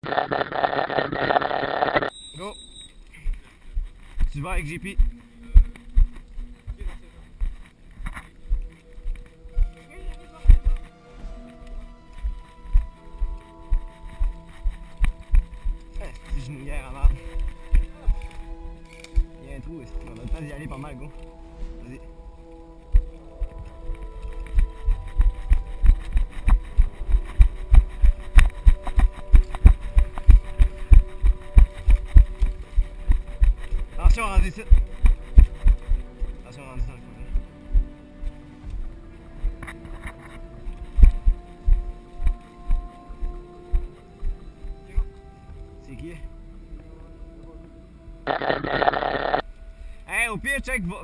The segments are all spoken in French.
Go! Tu vas avec JP. Si je nous guerre avant. Il y a un trou, on a le temps d'y aller pas mal, go. Vas-y. Attention, rendu ici. Attention, rendu dans le côté. C'est qui? Hey, au pire, check, va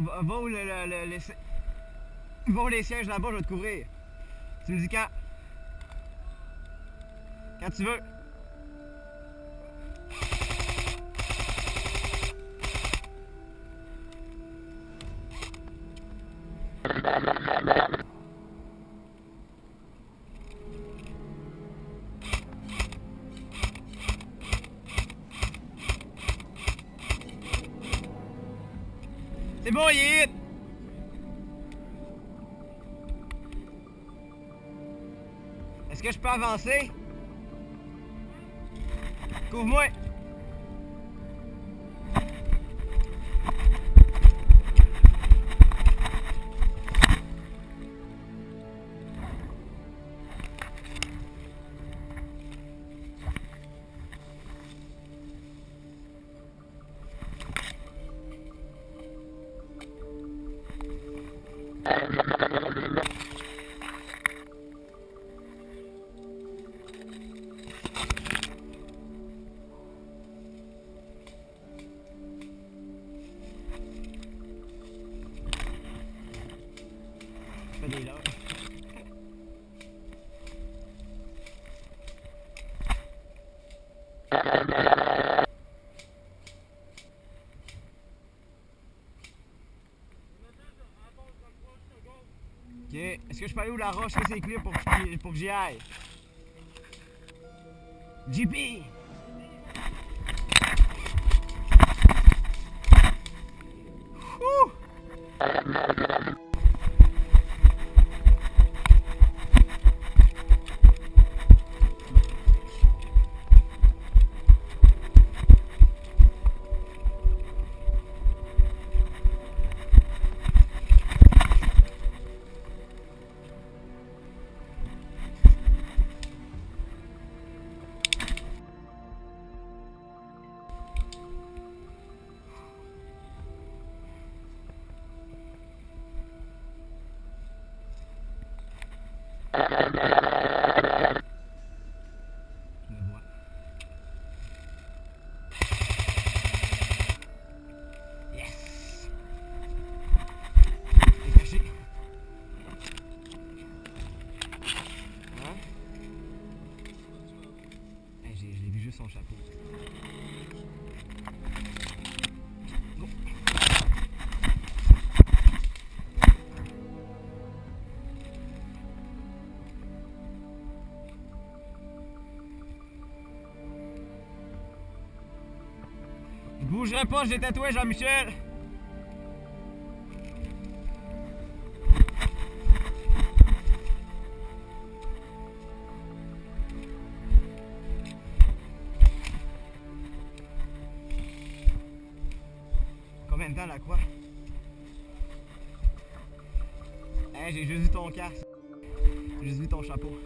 les sièges là-bas, je vais te couvrir. Tu me dis quand? Quand tu veux. C'est bon, il est hit! Est-ce que je peux avancer? Couvre-moi! Je fais des leurs. Ok, est-ce que je peux aller où la roche que c'est clear pour que j'y aille? JP! Ouh! Son chapeau. Go. Je bougerai pas, j'ai tatoué Jean-Michel. Combien de temps la croix? Hey, j'ai juste vu ton casque. J'ai juste vu ton chapeau.